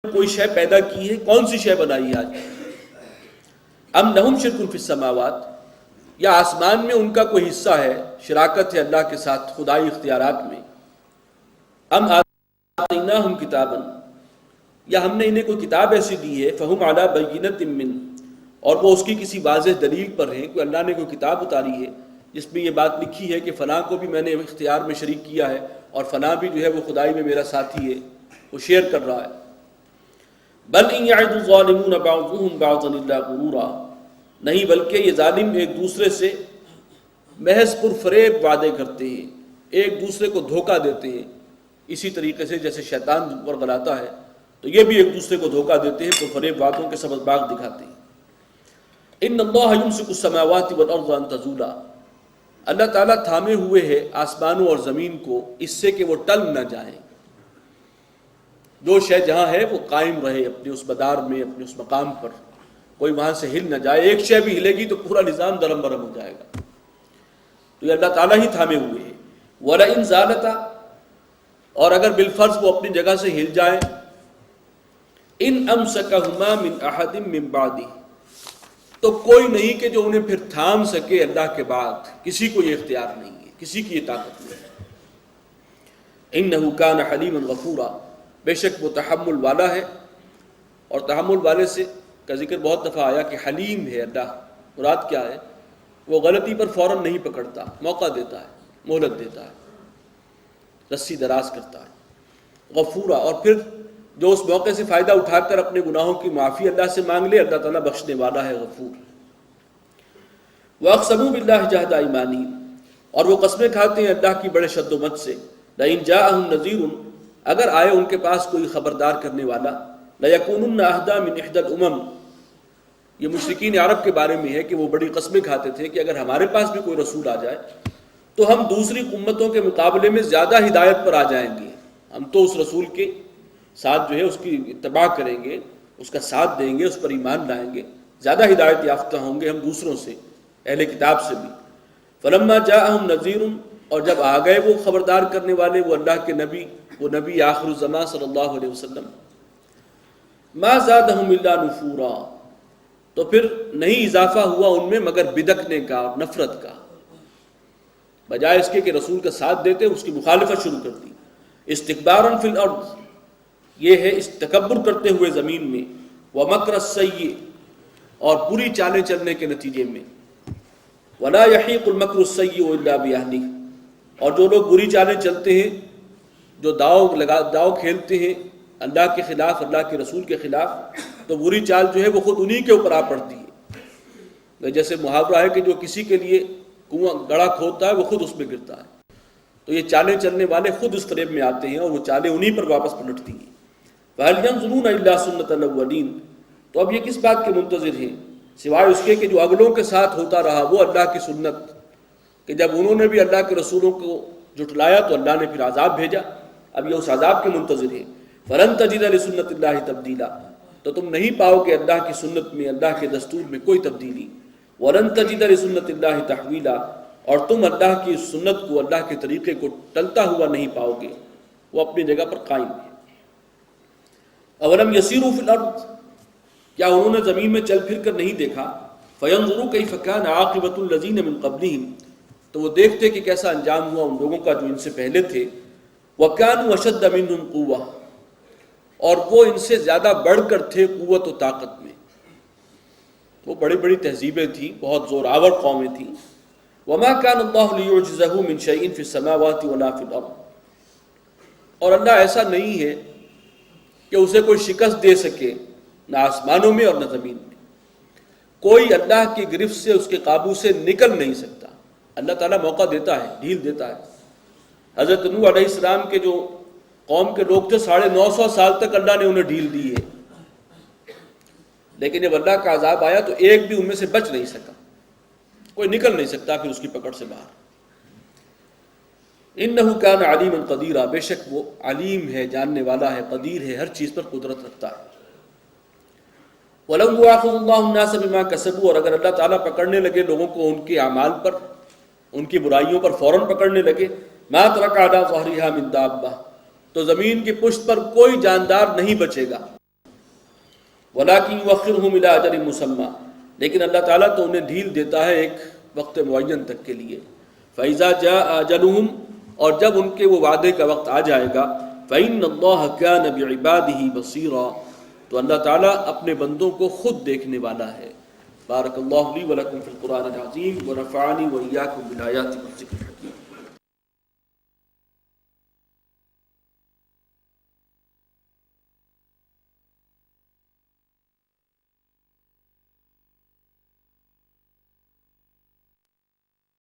کوئی شے پیدا کی ہے، کون سی شے بنائی ہے آج؟ ام لہم شرک فی السماوات، یا آسمان میں ان کا کوئی حصہ ہے، شراکت ہے اللہ کے ساتھ خدائی اختیارات میں؟ ام آتیناہم کتابا، یا ہم نے انہیں کوئی کتاب ایسی دی ہے، فہم علی بینۃ من، اور وہ اس کی کسی واضح دلیل پر ہیں، کوئی اللہ نے کوئی کتاب اتاری ہے جس میں یہ بات لکھی ہے کہ فلاں کو بھی میں نے اختیار میں شریک کیا ہے اور فلاں بھی جو ہے وہ خدائی میں میرا ساتھی ہے، وہ شیئر کر رہا ہے۔ بل ان یعد الظالمون بعضهم بعضا الا غرورا، نہیں بلکہ یہ ظالم ایک دوسرے سے محض پرفریب وعدے کرتے ہیں، ایک دوسرے کو دھوکہ دیتے ہیں، اسی طریقے سے جیسے شیطان پر غلاتا ہے تو یہ بھی ایک دوسرے کو دھوکہ دیتے ہیں، پرفریب وعدوں کے سبز باغ دکھاتے ہیں۔ ان اللہ یمسک السماوات والارض ان تزولا، اللہ تعالیٰ تھامے ہوئے ہے آسمانوں اور زمین کو اس سے کہ وہ ٹل نہ جائیں، جو شے جہاں ہے وہ قائم رہے اپنے اس مدار میں، اپنے اس مقام پر، کوئی وہاں سے ہل نہ جائے۔ ایک شے بھی ہلے گی تو پورا نظام درم برم ہو جائے گا، تو یہ اللہ تعالیٰ ہی تھامے ہوئے ہیں۔ وَلَئِن زَالَتَا، اور اگر بالفرض وہ اپنی جگہ سے ہل جائیں، ان امسکہما من احد من بعدہ، تو کوئی نہیں کہ جو انہیں پھر تھام سکے اللہ کے بعد، کسی کو یہ اختیار نہیں ہے، کسی کی یہ طاقت نہیں ہے۔ انہ کان حلیما غفورا، بے شک وہ تحمل والا ہے، اور تحمل والے سے کا ذکر بہت دفعہ آیا کہ حلیم ہے اللہ، مراد کیا ہے؟ وہ غلطی پر فوراً نہیں پکڑتا، موقع دیتا ہے، مہلت دیتا ہے، رسی دراز کرتا ہے۔ غفورا، اور پھر جو اس موقع سے فائدہ اٹھا کر اپنے گناہوں کی معافی اللہ سے مانگ لے، اللہ تعالیٰ بخشنے والا ہے، غفور۔ وَأَقْسَمُوا بِاللَّهِ جَهْدَ أَيْمَانِهِمْ، اور وہ قسمیں کھاتے ہیں اللہ کی بڑے شد و مت سے، لَإِن جَاءَهُمْ نَذِيرٌ، اگر آئے ان کے پاس کوئی خبردار کرنے والا، لَيَكُونُنَّ أَهْدَىٰ مِنْ إِحْدَى الْأُمَمِ، یہ مشرکین عرب کے بارے میں ہے کہ وہ بڑی قسمیں کھاتے تھے کہ اگر ہمارے پاس بھی کوئی رسول آ جائے تو ہم دوسری امتوں کے مقابلے میں زیادہ ہدایت پر آ جائیں گے، ہم تو اس رسول کے ساتھ جو ہے اس کی اتباع کریں گے، اس کا ساتھ دیں گے، اس پر ایمان لائیں گے، زیادہ ہدایت یافتہ ہوں گے ہم دوسروں سے، اہل کتاب سے بھی۔ فَلَمَّا جَاءَهُمْ نَذِيرٌ، اور جب آ گئے وہ خبردار کرنے والے، وہ اللہ کے نبی، وہ نبی آخر الزمان صلی اللہ علیہ وسلم، مَا زَادَهُمْ إِلَّا نُفُورًا، تو پھر نہیں اضافہ ہوا ان میں مگر بدکنے کا اور نفرت کا، بجائے اس کے کہ رسول کا ساتھ دیتے اس کی مخالفت شروع کر دی۔ استکباراً فی الارض، یہ ہے اس تکبر کرتے ہوئے زمین میں، ومکر السیئ، اور بری چالیں چلنے کے نتیجے میں، ولا یحیق المکر السیئ الا باہلہ، اور جو لوگ بری چالیں چلتے ہیں، جو داؤ کھیلتے ہیں اللہ کے خلاف، اللہ کے رسول کے خلاف، تو بری چال جو ہے وہ خود انہی کے اوپر آ پڑتی ہے۔ جیسے محاورہ ہے کہ جو کسی کے لیے کنواں گڑھا کھودتا ہے وہ خود اس میں گرتا ہے، تو یہ چالیں چلنے والے خود اس فریب میں آتے ہیں اور وہ چالیں انہی پر واپس پلٹتی ہیں۔ فَهَلْ يَنظُرُونَ إِلَّا سُنَّةَ الْأَوَّلِينَ، تو اب یہ کس بات کے منتظر ہیں سوائے اس کے کہ جو اگلوں کے ساتھ ہوتا رہا وہ اللہ کی سنت، کہ جب انہوں نے بھی اللہ کے رسولوں کو جھٹلایا تو اللہ نے پھر عذاب بھیجا، اب یہ اس عذاب کے منتظر ہیں۔ فَلَن تَجِدَ لِسُنَّةِ اللَّهِ تَبْدِيلًا، تو تم نہیں پاؤ کہ اللہ کی سنت میں، اللہ کے دستور میں کوئی تبدیلی۔ وَلَن تَجِدَ لِسُنَّةِ اللَّهِ تَحْوِيلًا، اور تم اللہ کی سنت کو، اللہ کے طریقے کو ٹلتا ہوا نہیں پاؤ گے، وہ اپنی جگہ پر قائم ہے۔ اولم یسیروا فی الارض، کیا انہوں نے زمین میں چل پھر کر نہیں دیکھا؟ فینظروا کیف کان عاقبۃ الذین من قبلہم، تو وہ دیکھتے کہ کیسا انجام ہوا ان لوگوں کا جو ان سے پہلے تھے۔ وکانوا اشد منہم قوۃ، اور وہ ان سے زیادہ بڑھ کر تھے قوت و طاقت میں، وہ بڑی بڑی تہذیبیں تھیں، بہت زور آور قومیں تھیں۔ وما کان اللہ لیعجزہ من شیء فی السماوات ولا فی الارض، اور اللہ ایسا نہیں ہے کہ اسے کوئی شکست دے سکے، نہ آسمانوں میں اور نہ زمین میں، کوئی اللہ کی گرفت سے، اس کے قابو سے نکل نہیں سکتا۔ اللہ تعالیٰ موقع دیتا ہے، ڈھیل دیتا ہے۔ حضرت نوح علیہ السلام کے جو قوم کے لوگ تھے، 950 سال تک اللہ نے انہیں ڈھیل دی ہے، لیکن جب اللہ کا عذاب آیا تو ایک بھی ان میں سے بچ نہیں سکا، کوئی نکل نہیں سکتا پھر اس کی پکڑ سے باہر۔ انہ کان علیما قدیرا، بے شک وہ علیم ہے، جاننے والا ہے، قدیر ہے، ہر چیز پر قدرت رکھتا ہے۔ وَلَوْ يُؤَاخِذُ اللَّهُ النَّاسَ بِمَا كَسَبُوا، اور اگر اللہ تعالیٰ پکڑنے لگے لوگوں کو ان کے اعمال پر، ان کی برائیوں پر فوراً پکڑنے لگے، مَا تَرَكَ عَلَىٰ ظَهْرِهَا مِن دَابَّةٍ، تو زمین کی پشت پر کوئی جاندار نہیں بچے گا۔ وَلَٰكِنْ يُؤَخِّرُهُمْ إِلَىٰ أَجَلٍ مُّسَمًّى، لیکن اللہ تعالیٰ تو انہیں ڈھیل دیتا ہے ایک وقت معین تک کے لیے. فَإِذَا جَاءَ أَجَلُهُمْ، اور جب ان کے وہ وعدے کا وقت آ جائے گا، فَإِنَّ اللَّهَ كَانَ بِعِبَادِهِ بَصِيرًا، تو اللہ تعالیٰ اپنے بندوں کو خود دیکھنے والا ہے. بارک اللہ لی ولکم فی القرآن العظیم ونفعنی وإیاکم بالآیات والذکر.